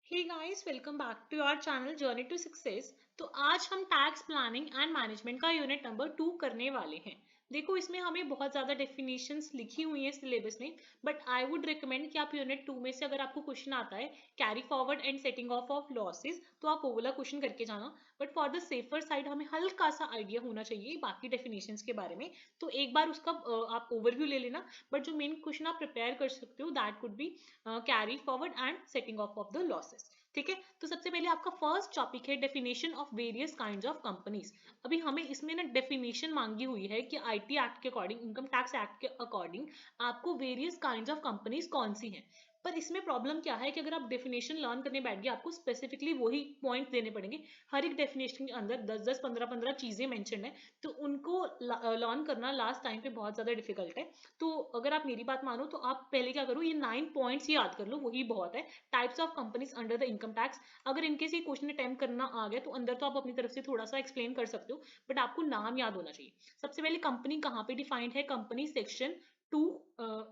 Hey guys, welcome back to our channel journey to success. तो आज हम tax planning and management का unit number 2 करने वाले हैं। देखो, इसमें हमें बहुत ज़्यादा डेफिनेशंस लिखी हुई हैं सिलेबस में, बट आई वुड रिकमेंड कि आप यूनिट 2 में से अगर आपको क्वेश्चन आता है carry forward and setting of losses, तो आप वो वाला क्वेश्चन करके जाना। But for the safer side हमें हल्का सा आइडिया होना चाहिए बाकी डेफिनेशंस के बारे में। तो एक बार उसका आप ओवरव्यू ले लेना, बट जो मेन क्वेश्चन आप प्रिपेयर कर सकते हो that could be carry forward and setting of the losses. ठीक है, तो सबसे पहले आपका फर्स्ट टॉपिक है definition of various kinds of companies. अभी हमें इसमें ना डेफिनेशन मांगी हुई है कि आईटी एक्ट के अकॉर्डिंग, इनकम टैक्स एक्ट के अकॉर्डिंग आपको वेरियस काइंड्स ऑफ कंपनीज कौन सी हैं। पर इसमें प्रॉब्लम क्या है कि अगर आप डेफिनेशन लर्न करने बैठ गए, आपको स्पेसिफिकली वही पॉइंट देने पड़ेंगे। हर एक डेफिनेशन के अंदर 10-10 15-15 चीजें मेंशन है, तो उनको लर्न करना लास्ट टाइम पे बहुत ज्यादा डिफिकल्ट है। तो अगर आप मेरी बात मानो तो आप पहले क्या करो, ये 9 पॉइंट्स ही याद कर लो, वही बहुत है। Types of companies under the income tax. अगर इनके से क्वेश्चन अटेम्प्ट करना आ गया तो अंदर तो आप अपनी तरफ से थोड़ा सा एक्सप्लेन कर सकते हो, बट आपको नाम याद होना चाहिए। सबसे पहले कंपनी कहाँ पे डिफाइंड है, कंपनी सेक्शन 2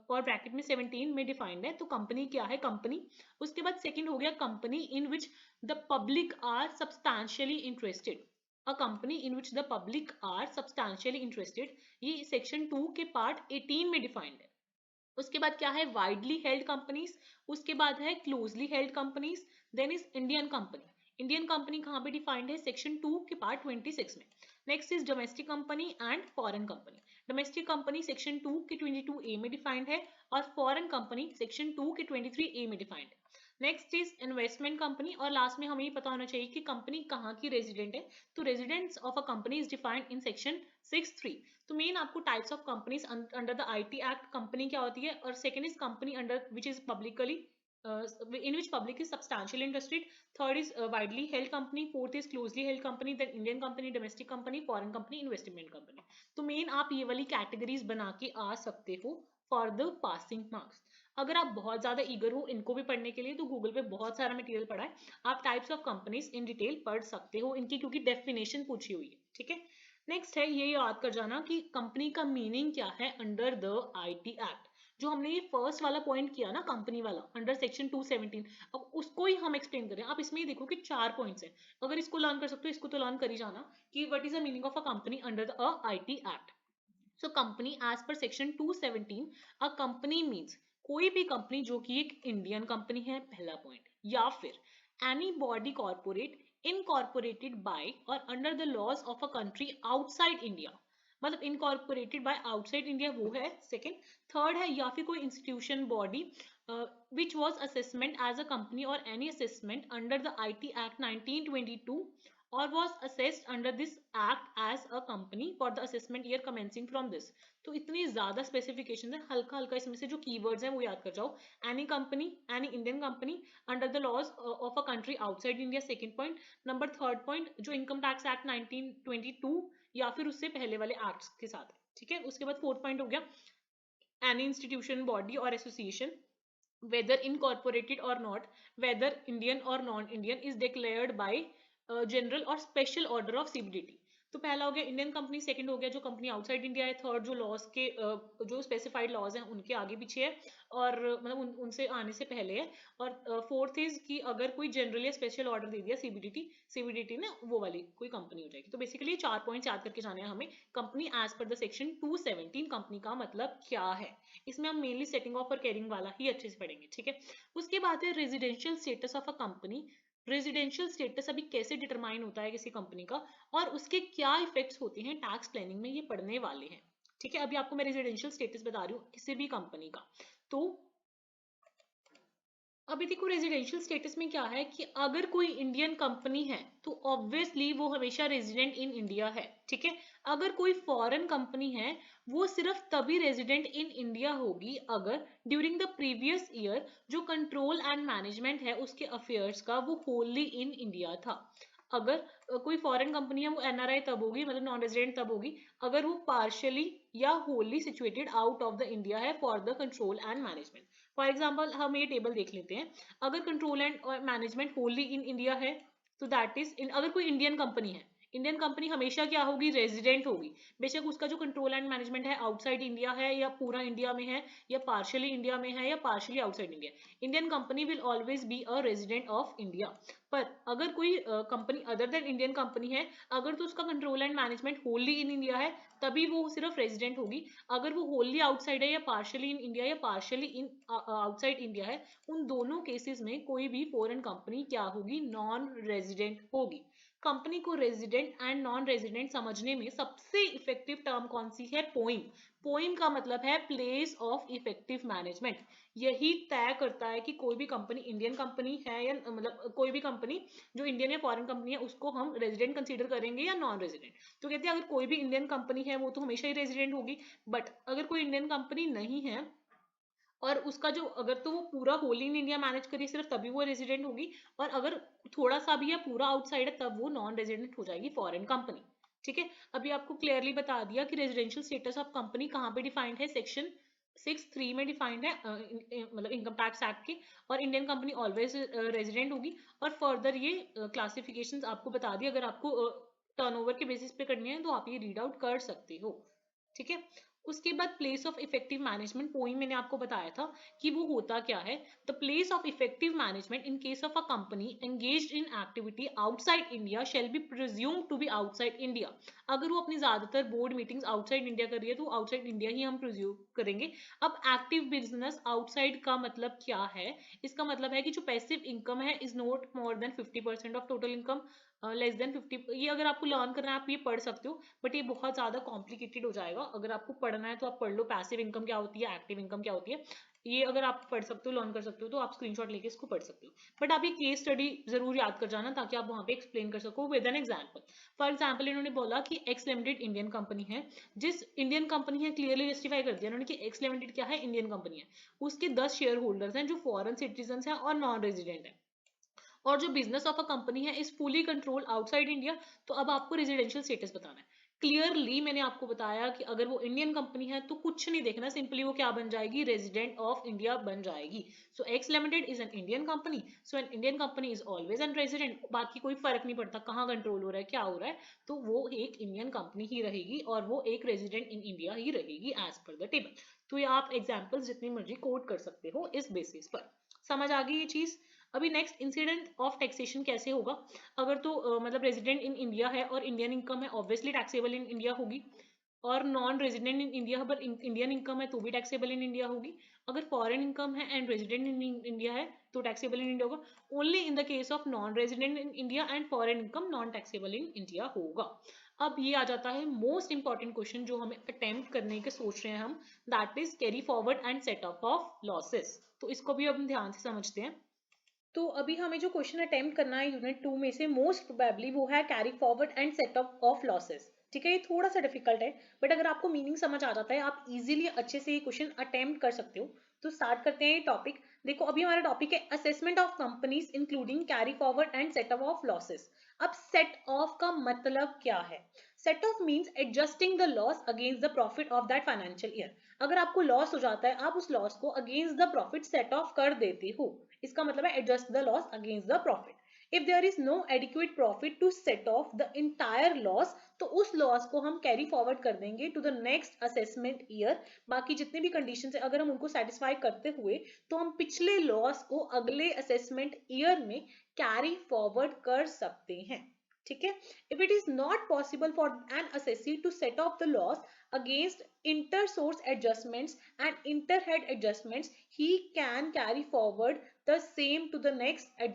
और ब्रैकेट में 17 में डिफाइंड है। तो कंपनी क्या है, कंपनी। उसके बाद सेकंड हो गया company in which the public are substantially interested. A company in which the public are substantially interested, ये सेक्शन 2 के पार्ट 18 में डिफाइंड है। उसके बाद क्या है, वाइडली हेल्ड कंपनीज। उसके बाद है closely held companies. Then is Indian company. Indian company कहाँ पे डिफाइंड है, सेक्शन 2 के पार्ट 26 में। Next is domestic company and foreign company. Domestic company section 2 के 22A में डिफाइंड है, और फॉरेन कंपनी सेक्शन 2 के 23A में डिफाइंड है। नेक्स्ट इज इन्वेस्टमेंट कंपनी, और लास्ट में हमें ये पता होना चाहिए कि कंपनी कहाँ की रेजिडेंट है। तो residents of a company is defined in section 6(3). तो मेन आपको types of companies under the IT act company क्या होती है, और second is company under which is publicly in which public is substantially interested. Third is widely held company. Fourth is closely held company. Then Indian company, domestic company, foreign company, investment company. तो main आप ये वाली categories बना के आ सकते हो for the passing marks. अगर आप बहुत ज्यादा ईगर हो इनको भी पढ़ने के लिए, तो गूगल पे बहुत सारा मटेरियल पड़ा है, आप types of companies in detail पढ़ सकते हो इनकी, क्योंकि डेफिनेशन पूछी हुई है। ठीक है, नेक्स्ट है ये याद कर जाना कि कंपनी का मीनिंग क्या है अंडर द आईटी एक्ट। जो हमने ये फर्स्ट वाला पॉइंट किया ना, कंपनी वाला अंडर सेक्शन 217, अब उसको ही हम एक्सप्लेन करें। आप इसमें ही देखो कि 4 पॉइंट्स हैं, अगर इसको लर्न कर सकते हो इसको तो लर्न कर ही जाना कि what is the meaning of a company under the IT act. So company as per section 217, a company means कोई भी कंपनी जो कि एक इंडियन कंपनी है, पहला पॉइंट, या फिर any body corporate incorporated by और under the laws of a country outside India. मतलब इनकॉर्पोरेटेड बाय आउटसाइड इंडिया वो है सेकंड। थर्ड है या फिर कोई institution body which was assessment as a company or any assessment under the IT Act 1922 or was assessed under this act as a company for the assessment year commencing from this। तो इतनी ज्यादा specification है, हल्का हल्का इसमें से जो keywords हैं वो याद कर जाओ। Any company, any Indian company under the laws of a country outside India, second point. Number third point जो इनकम टैक्स एक्ट 1922 या फिर उससे पहले वाले एक्ट्स के साथ है। ठीक है, उसके बाद फोर्थ पॉइंट हो गया एनी इंस्टीट्यूशन बॉडी और association whether incorporated or not, whether Indian or non-Indian, is declared by general or special order of CBDT। तो पहला हो गया इंडियन कंपनी, सेकंड हो गया जो कंपनी आउटसाइड इंडिया है, थर्ड जो लॉज के जो स्पेसिफाइड लॉज हैं उनके आगे पीछे है, और मतलब उनसे आने से पहले है, और फोर्थ इज कि अगर कोई जनरल या स्पेशल ऑर्डर दे दिया सीबीडीटी ने, वो वाली कोई कंपनी हो जाएगी। तो बेसिकली 4 पॉइंट्स याद करके जाने हैं हमें। Company as per the section 217 company का मतलब क्या है, इसमें हम मेनली सेटिंग ऑफ और कैरिंग वाला ही अच्छे से पढ़ेंगे। ठीक है, उसके बाद है residential status of a company. Residential status अभी कैसे डिटरमाइन होता है किसी कंपनी का, और उसके क्या इफेक्ट्स होते हैं टैक्स प्लानिंग में, ये पढ़ने वाले हैं। ठीक है, अभी आपको मैं रेजिडेंशियल स्टेटस बता रही हूँ किसी भी कंपनी का। तो अभी देखो रेजिडेंशियल स्टेटस में क्या है कि अगर कोई इंडियन कंपनी है तो ऑब्वियसली वो हमेशा रेजिडेंट इन इंडिया है। ठीक है, अगर कोई फॉरेन कंपनी है वो सिर्फ तभी रेजिडेंट इन इंडिया होगी अगर ड्यूरिंग द प्रीवियस ईयर जो कंट्रोल एंड मैनेजमेंट है उसके अफेयर्स का वो होली इन इंडिया था। अगर कोई फॉरेन कंपनी है वो एनआरआई तब होगी, मतलब नॉन रेजिडेंट तब होगी अगर वो पार्शियली या wholly situated out of the India है for the control and management. For example हम ये टेबल देख लेते हैं, अगर control and management wholly in India है तो दैट इज इन, अगर कोई इंडियन कंपनी है, इंडियन कंपनी हमेशा क्या होगी, रेजिडेंट होगी। बेशक उसका जो कंट्रोल एंड मैनेजमेंट है आउटसाइड इंडिया है या पूरा इंडिया में है या पार्शियली इंडिया में है या partially outside India, Indian company will always be a resident of India. पर अगर कोई company other than Indian company है, अगर तो उसका control and management wholly in India है, तभी वो सिर्फ रेजिडेंट होगी। अगर वो होली आउटसाइड है या पार्शियली इन इंडिया या पार्शियली इन आउटसाइड इंडिया है, उन दोनों केसेस में कोई भी फॉरेन कंपनी क्या होगी, नॉन रेजिडेंट होगी। कंपनी को रेजिडेंट एंड नॉन रेजिडेंट समझने में सबसे इफेक्टिव टर्म कौन सी है, पोइम। पोइम का मतलब है प्लेस ऑफ इफेक्टिव मैनेजमेंट। यही तय करता है कि कोई भी कंपनी इंडियन कंपनी है या मतलब कोई भी कंपनी जो इंडियन या फॉरेन कंपनी है उसको हम रेजिडेंट कंसीडर करेंगे या नॉन रेजिडेंट। तो कहते हैं अगर कोई भी इंडियन कंपनी है वो तो हमेशा ही रेजिडेंट होगी, बट अगर कोई इंडियन कंपनी नहीं है और उसका जो अगर तो वो पूरा होल इन इंडिया मैनेज करिए सिर्फ, तभी वो रेजिडेंट होगी। और अगर थोड़ा सा भी या पूरा आउटसाइड है तब वो नॉन रेजिडेंट हो जाएगी फॉरेन कंपनी। ठीक है, अभी आपको क्लियरली बता दिया कि रेजिडेंशियल स्टेटस ऑफ कंपनी कहाँ पे डिफाइंड है, सेक्शन 6(3) में डिफाइंड है, मतलब इनकम टैक्स एक्ट के। और इंडियन कंपनी ऑलवेज रेजिडेंट होगी। और फर्दर ये क्लासिफिकेशंस आपको बता दी, अगर आपको टर्नओवर के बेसिस पे करनी है तो आप ये रीड आउट कर सकते हो। ठीक है, उसके बाद place of effective management, point मैंने आपको बताया था कि वो होता क्या है। The place of effective management in case of a company engaged in activity outside India shall be presumed to be outside India. अगर वो अपनी ज्यादातर बोर्ड मीटिंग्स आउटसाइड इंडिया कर रही है तो आउटसाइड इंडिया ही हम प्रिज्यूम करेंगे। अब एक्टिव बिजनेस आउटसाइड का मतलब क्या है, इसका मतलब है कि जो पैसिव इनकम है is not more than 50% of total income, less than 50। ये अगर आपको लर्न करना है आप ये पढ़ सकते हो, बट ये बहुत ज्यादा कॉम्प्लिकेटेड हो जाएगा। अगर आपको पढ़ना है तो आप पढ़ लो, पैसिव इनकम क्या होती है, एक्टिव इनकम क्या होती है, ये अगर आप पढ़ सकते हो, लर्न कर सकते हो, तो आप स्क्रीनशॉट लेके इसको पढ़ सकते हो। बट आप ये केस स्टडी जरूर याद कर जाना ताकि आप वहां पे एक्सप्लेन कर सको with an example. For example इन्होंने बोला कि एक्स लिमिटेड इंडियन कंपनी है। जिस इंडियन कंपनी है क्लियरली जस्टिफाई कर दिया उन्होंने कि एक्स लिमिटेड क्या है, इंडियन कंपनी है। उसके 10 शेयर होल्डर्स हैं जो फॉरेन सिटीजन हैं और नॉन रेजिडेंट है। और जो बिजनेस ऑफ अ कंपनी है is fully control outside India. तो अब आपको रेजिडेंशियल स्टेटस बताना है। क्लियरली मैंने आपको बताया कि अगर वो इंडियन कंपनी है तो कुछ नहीं देखना, सिंपली वो क्या बन जाएगी, रेजिडेंट ऑफ इंडिया बन जाएगी। So X limited is an Indian company, so an Indian company is always an resident. बाकी कोई फर्क नहीं पड़ता कहाँ कंट्रोल हो रहा है, क्या हो रहा है, तो वो एक इंडियन कंपनी ही रहेगी और वो एक रेजिडेंट इन इंडिया ही रहेगी एज पर द टेबल। तो ये आप एग्जाम्पल्स जितनी मर्जी कोट कर सकते हो इस बेसिस पर। समझ आ गई ये चीज। अभी नेक्स्ट इंसिडेंट ऑफ टैक्सेशन कैसे होगा। अगर तो मतलब रेजिडेंट इन इंडिया है और इंडियन इनकम है, ऑब्वियसली टैक्सेबल इन इंडिया होगी। और नॉन रेजिडेंट इन इंडिया पर इंडियन इनकम है तो भी टैक्सेबल इन इंडिया होगी। अगर फॉरेन इनकम है एंड रेजिडेंट इन इंडिया है तो टैक्सेबल इन इंडिया होगा। Only in the case of non resident in India and foreign income non taxable in India होगा। अब ये आ जाता है मोस्ट इंपॉर्टेंट क्वेश्चन जो हमें अटेम्प्ट करने के सोच रहे हैं हम, that is carry forward and set of of losses. तो इसको भी हम ध्यान से समझते हैं। तो अभी हमें जो क्वेश्चन अटेम्प्ट करना है यूनिट 2 में से मोस्ट प्रोबेबली वो है carry forward and set off losses. ठीक है, ये थोड़ा सा डिफिकल्ट है, बट अगर आपको मीनिंग समझ आ जाता है आप इजीली अच्छे से ये क्वेश्चन अटेम्प्ट कर सकते हो। तो स्टार्ट करते हैं ये टॉपिक। देखो अभी हमारा टॉपिक है assessment of companies including carry forward and set off losses. अब सेट ऑफ का मतलब क्या है, set of means adjusting the loss against the profit of that financial year. अगर आपको लॉस हो जाता है आप उस लॉस को against the profit set off कर देते हो, इसका मतलब है adjust the loss against the profit. If there is no adequate profit to set off the entire loss, तो उस लॉस को हम कैरी फॉरवर्ड कर देंगे to the next assessment year. बाकी जितने भी कंडीशन है अगर हम उनको सेटिस्फाई करते हुए तो हम पिछले लॉस को अगले असेसमेंट ईयर में कैरी फॉरवर्ड कर सकते हैं। ठीक है, if it is not possible for an assessee to set off the loss against inter-source adjustments and inter-head adjustments, he can carry forward the same to the next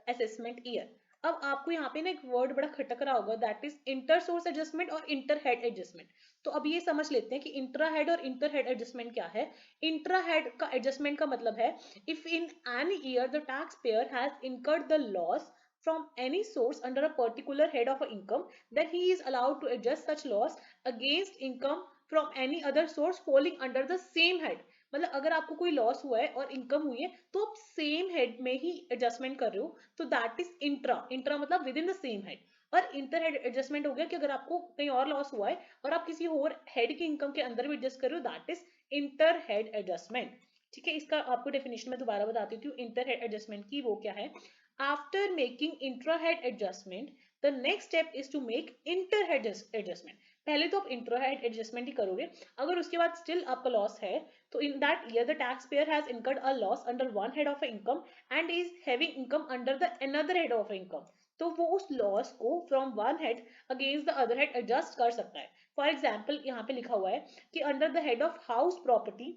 assessment year. अब आपको यहाँ पे ना एक वर्ड बड़ा खटक रहा होगा, that is inter source adjustment और इंटर हेड एडजस्टमेंट। तो अब ये समझ लेते हैं कि इंट्रा हेड और इंटर हेड एडजस्टमेंट क्या है। इंट्रा हेड का एडजस्टमेंट का मतलब है if in any year the tax payer has incurred the loss from any source under a particular head of income, then he is allowed to adjust such loss against income from any other source falling under the same head। मतलब अगर आपको कोई loss हुआ है और income हुई है तो आप सेम हेड में ही एडजस्टमेंट कर रहे हो, तो दैट इज इंट्रा। इंट्रा मतलब with in the same head. और इंटर हेड एडजस्टमेंट हो गया कि अगर आपको कहीं और लॉस हुआ है और आप किसी और हेड की इनकम के अंदर भी एडजस्ट कर रहे हो, that is inter head adjustment. ठीक है, इसका आपको डेफिनेशन में दोबारा बताती हूँ इंटर हेड एडजस्टमेंट की, वो क्या है। After making intra-head adjustment, the next step is to make inter head adjustment. पहले तो आप इंटर हेड एडजस्टमेंट ही करोगे, अगर उसके बाद स्टिल आपका लॉस है तो in that year the tax payer has incurred a loss under one head of income and is having income under the another head of income, तो वो उस लॉस को from one head against the other head adjust कर सकता है। For example यहाँ पे लिखा हुआ है कि under the head of house property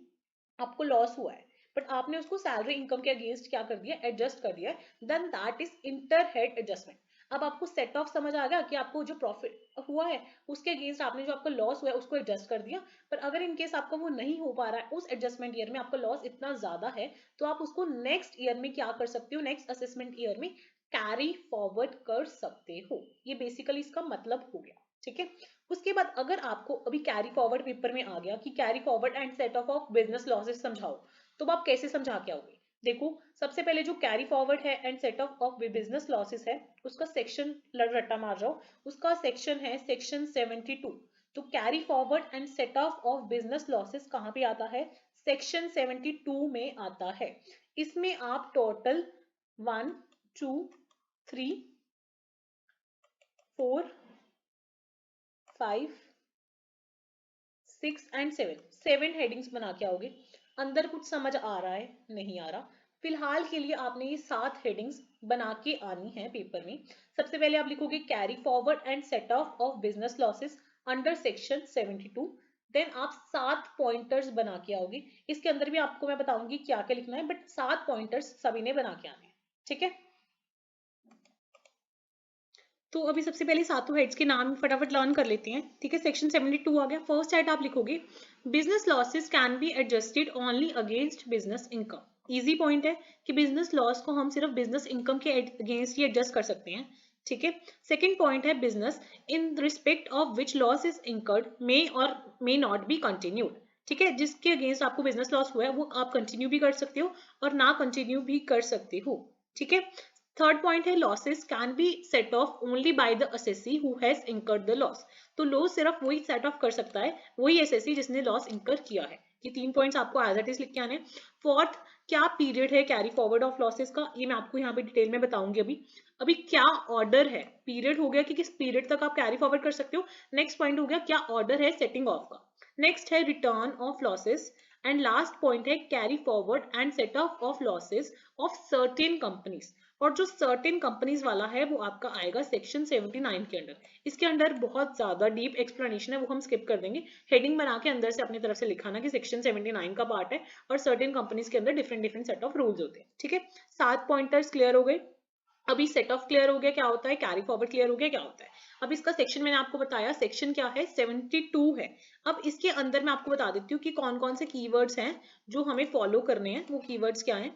आपको लॉस हुआ है, बट आपने उसको सैलरी इनकम के अगेंस्ट क्या कर दिया, एडजस्ट कर दिया, then that is inter head adjustment. अब आपको सेट ऑफ समझ आ गया कि आपको जो प्रॉफिट हुआ है उसके अगेंस्ट आपने जो आपका लॉस हुआ है उसको एडजस्ट कर दिया। पर अगर इन केस आपका वो नहीं हो पा रहा है, उस एडजस्टमेंट ईयर में आपका लॉस इतना ज्यादा है, तो आप उसको नेक्स्ट ईयर में क्या कर सकते हो, नेक्स्ट असेसमेंट ईयर में कैरी फॉरवर्ड कर सकते हो। ये बेसिकली इसका मतलब हो गया, ठीक है। उसके बाद अगर आपको अभी कैरी फॉरवर्ड पेपर में आ गया कि carry forward and set off business losses समझाओ, तो आप कैसे समझा के आओगे। देखो सबसे पहले जो कैरी फॉरवर्ड है and set off business losses है उसका सेक्शन रट्टा मार जाओ, उसका सेक्शन है सेक्शन 72। तो carry forward and set off business losses कहाँ पे आता है, सेक्शन 72 में आता है। इसमें आप टोटल 1 2 3 4 5 6 एंड 7 हेडिंग्स बना के आओगे। अंदर कुछ समझ आ रहा है, नहीं आ रहा, फिलहाल के लिए आपने ये 7 हेडिंग्स बना के आनी है पेपर में। सबसे पहले आप लिखोगे carry forward and set off business losses under section 72। Then आप 7 पॉइंटर्स बना के आओगे। इसके अंदर भी आपको मैं बताऊंगी क्या क्या लिखना है, बट 7 पॉइंटर्स सभी ने बना के आने हैं, ठीक है। तो अभी सबसे पहले सातों हेड्स के नाम फटाफट लर्न कर लेते हैं, ठीक है। सेक्शन 72 आ गया। फर्स्ट हेड आप लिखोगे business losses can be adjusted only against business income. Easy point है कि बिजनेस लॉस को हम सिर्फ बिजनेस इनकम के अगेंस्ट ही एडजस्ट कर सकते हैं, ठीक है। सेकेंड पॉइंट है business in respect of which loss is incurred may और मे नॉट बी कंटिन्यूड, ठीक है। जिसके अगेंस्ट आपको बिजनेस लॉस हुआ है वो आप कंटिन्यू भी कर सकते हो और ना कंटिन्यू भी कर सकते हो, ठीक है। थर्ड पॉइंट है losses can B set of only by the assessee who has incurred the loss. तो लॉस सिर्फ वही सेट ऑफ कर सकता है, वही असेसी जिसने लॉस इंकर किया है। ये 3 पॉइंट्स आपको एज इट इज लिख के आने। फोर्थ, क्या पीरियड है कैरी फॉरवर्ड ऑफ लॉसेस का, ये मैं आपको यहाँ पे डिटेल में बताऊंगी। अभी अभी क्या ऑर्डर है, पीरियड हो गया कि किस पीरियड तक आप कैरी फॉरवर्ड कर सकते हो। नेक्स्ट पॉइंट हो गया क्या ऑर्डर है सेटिंग ऑफ का। नेक्स्ट है return of losses and last point है carry forward and set off losses of certain companies. और जो सर्टेन कंपनीज वाला है वो आपका आएगा सेक्शन 79 के अंडर। इसके अंदर बहुत ज्यादा डीप एक्सप्लेनेशन है, वो हम स्किप कर देंगे। हेडिंग बना के अंदर से अपनी तरफ से लिखाना कि सेक्शन 79 का पार्ट है और सर्टेन कंपनीज के अंदर different different set of rules होते हैं, ठीक है। 7 पॉइंटर्स क्लियर हो गए। अभी सेट ऑफ क्लियर हो गया क्या होता है, कैरी फॉरवर्ड क्लियर हो गया क्या होता है। अब इसका सेक्शन मैंने आपको बताया, सेक्शन क्या है 72 है। अब इसके अंदर मैं आपको बता देती हूँ कि कौन कौन से कीवर्ड्स हैं जो हमें फॉलो करने हैं। वो कीवर्ड्स क्या हैं,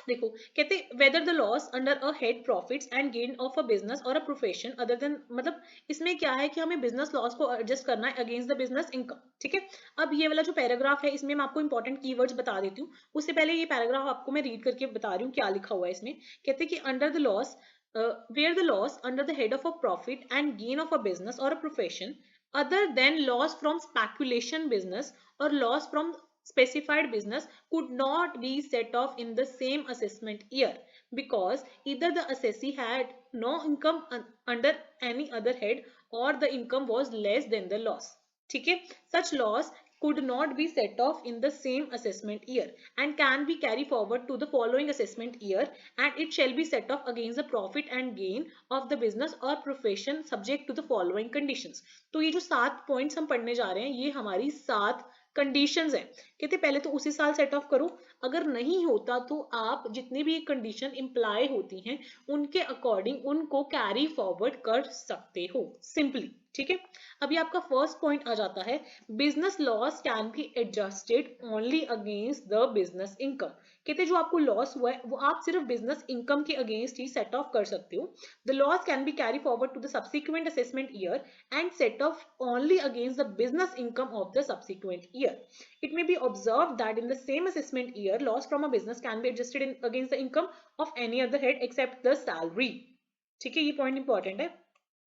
देखो कहते whether the loss under a head profits and gain of a business और अ प्रोफेशन अदर देन, मतलब इसमें क्या है कि हमें बिजनेस लॉस को एडजस्ट करना है अगेंस्ट द बिजनेस इनकम, ठीक है। अब ये वाला जो पैराग्राफ है इसमें मैं आपको इंपॉर्टेंट कीवर्ड्स बता देती हूँ। उससे पहले ये पैराग्राफ आपको मैं रीड करके बता रही हूँ क्या लिखा हुआ है इसमें। कहते कि under the loss where the loss under the head of a profit and gain of a business or a profession other than loss from speculation business or loss from specified business could not be set off in the same assessment year because either the assessee had no income under any other head or the income was less than the loss, ठीक है। such loss could not be set off in the same assessment year and can be carried forward to the following assessment year and it shall be set off against the profit and gain of the business or profession subject to the following conditions। तो ये जो 7 points हम पढ़ने जा रहे हैं ये हमारी 7 कंडीशंस है। कहते पहले तो उसी साल सेट ऑफ करो, अगर नहीं होता तो आप जितनी भी कंडीशन इंप्लाई होती हैं उनके अकॉर्डिंग उनको कैरी फॉरवर्ड कर सकते हो सिंपली, ठीक है। अभी आपका फर्स्ट पॉइंट आ जाता है business loss can be adjusted only against the business income. कहते जो आपको लॉस हुआ है वो आप सिर्फ बिजनेस इनकम के अगेंस्ट ही सेट ऑफ कर सकते हो। The loss can be carry forward to the subsequent assessment year and set off only against the business income of the subsequent year. It may be observed that in the same assessment year, loss from a business can be adjusted against the income of any other head except the salary. ठीक है, ये point important है।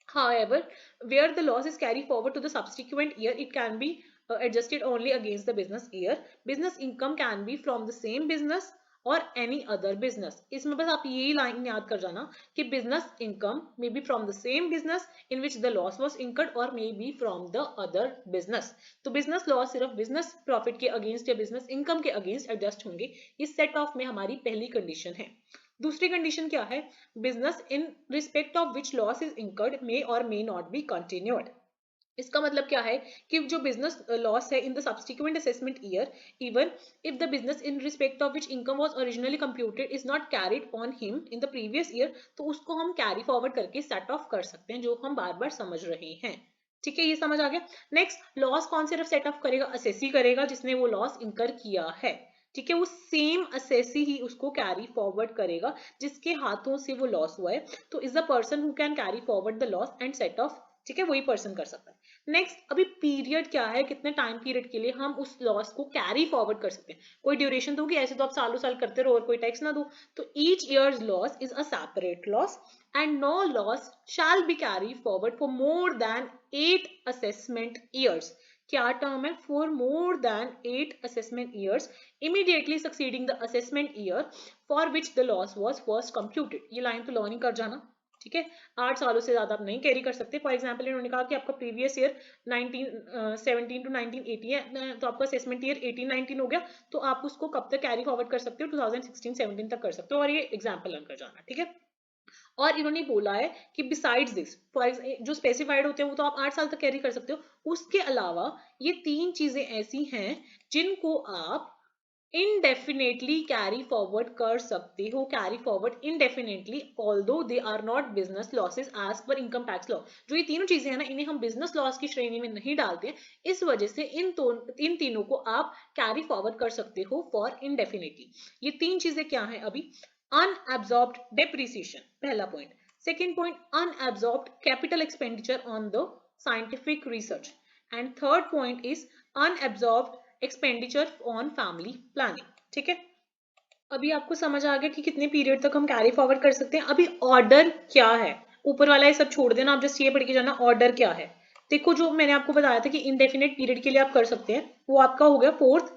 However, where the loss is carried forward to the subsequent year, it can be adjusted only against the business year. Business income can be from the same business और any other business. इसमें बस आप यही line याद कर जाना कि business income may be from the same business in which the loss was incurred और may be from the other business. तो बिजनेस लॉस सिर्फ बिजनेस प्रॉफिट के अगेंस्ट या बिजनेस इनकम के अगेंस्ट एडजस्ट होंगे। इस सेट ऑफ में हमारी पहली कंडीशन है। दूसरी कंडीशन क्या है? Business in respect of which loss is incurred may और मे नॉट बी कंटिन्यूड। इसका मतलब क्या है कि जो बिजनेस लॉस है in the subsequent assessment year, even if the business in respect of which income was originally computed is not carried on him in the previous year, तो उसको हम कैरी फॉरवर्ड करके सेट ऑफ कर सकते हैं, जो हम बार बार समझ रहे हैं। ठीक है, ये समझ आ गया। नेक्स्ट, लॉस कौन सिर्फ सेट ऑफ करेगा? असेसी करेगा जिसने वो लॉस इंकर किया है। ठीक है, वो सेम असेसी ही उसको कैरी फॉरवर्ड करेगा जिसके हाथों से वो लॉस हुआ है। तो is the person who can carry forward the loss and set of. ठीक है, वही पर्सन कर सकता है। नेक्स्ट, अभी पीरियड क्या है, कितने टाइम पीरियड के लिए हम उस लॉस को कैरी फॉरवर्ड कर सकते हैं? कोई ड्यूरेशन दोगी? ऐसे तो आप सालों साल करते रहो और कोई टैक्स ना दो। तो each year's loss is a separate loss and no loss shall be carry forward for more than 8 assessment years. क्या टर्म है? For more than 8 assessment years immediately succeeding the assessment year for which the loss was first computed. ये line तो learning कर जाना। ठीक है, 8 सालों से ज्यादा आप नहीं कैरी कर सकते। फॉर एग्जांपल इन्होंने कहा कि आपका प्रीवियस ईयर 1917 टू 1980 है, तो आपका असेसमेंट ईयर 18-19 हो गया, तो आप उसको कब तक कैरी फॉरवर्ड कर सकते हो? 2016-17 तक कर सकते हो। और ये एग्जाम्पल लर्न कर जाना। ठीक है, और इन्होंने बोला है कि बिसाइड्स दिस, जो स्पेसिफाइड होते हैं वो तो आप 8 साल तक कैरी कर सकते हो। उसके अलावा ये 3 चीजें ऐसी हैं जिनको आप indefinitely कैरी फॉरवर्ड कर सकते हो। Carry forward indefinitely although they are not business losses as per income tax law। जो ये तीनों चीजें हैं ना, इन्हें हम बिजनेस लॉस की श्रेणी में नहीं डालते, इस वजह से इन तीनों को आप कैरी फॉरवर्ड कर सकते हो फॉर indefinitely। ये 3 चीजें क्या हैं? अभी unabsorbed depreciation, पहला point. Second point, unabsorbed capital expenditure on the scientific research, and third point is unabsorbed expenditure on family planning. ठीक है, अभी आपको समझ आ गया कि कितने पीरियड तक हम कैरी फॉरवर्ड कर सकते हैं। अभी ऑर्डर क्या है? ऊपर वाला ये सब छोड़ देना, आप जस्ट ये पढ़ के जाना ऑर्डर क्या है। देखो, जो मैंने आपको बताया था कि इनडेफिनेट पीरियड के लिए आप कर सकते हैं, वो आपका हो गया 4th,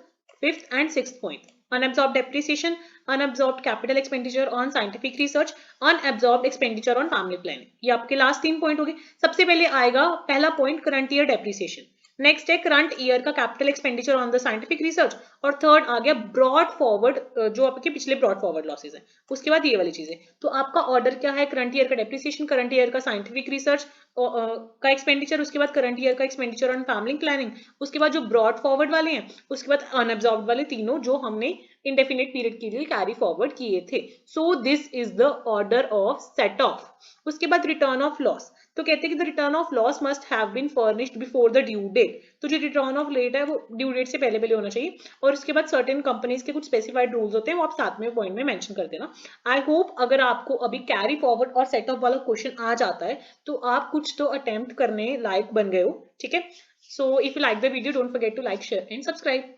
5th and 6th point. Unabsorbed depreciation, unabsorbed capital expenditure on scientific research, unabsorbed expenditure on family planning. ये आपके लास्ट 3 पॉइंट हो गए। सबसे पहले आएगा पहला point, current year depreciation. Next है करंट ईयर का capital expenditure on the scientific research, और थर्ड आ गया ब्रॉड फॉरवर्ड, जो आपके पिछले ब्रॉड फॉरवर्ड लॉसेज हैं। उसके बाद ये वाली चीजें। तो आपका ऑर्डर क्या है? करंट ईयर का डेप्रिसिएशन, करंट ईयर का साइंटिफिक रिसर्च का एक्सपेंडिचर, उसके बाद करंट ईयर का एक्सपेंडिचर ऑन फैमिली प्लानिंग, उसके बाद जो ब्रॉड फॉरवर्ड वाले हैं, उसके बाद अनअब्सॉर्ब्ड वाले तीनों जो हमने इंडेफिनिट पीरियड के लिए कैरी फॉरवर्ड किए थे। So this is the order of set off. उसके बाद रिटर्न ऑफ लॉस। तो कहते हैं कि the return of loss must have been furnished before the due date. तो जो रिटर्न ऑफ लेट है वो ड्यू डेट से पहले पहले होना चाहिए। और उसके बाद सर्टेन कंपनीज के कुछ स्पेसिफाइड रूल्स होते हैं, वो आप 7वें पॉइंट में मेंशन कर देना। आई होप अगर आपको अभी कैरी फॉरवर्ड और सेट ऑफ वाला क्वेश्चन आ जाता है तो आप कुछ तो अटेम्प्ट करने लायक बन गए हो। ठीक है, so if you like the video don't forget to like, share and subscribe.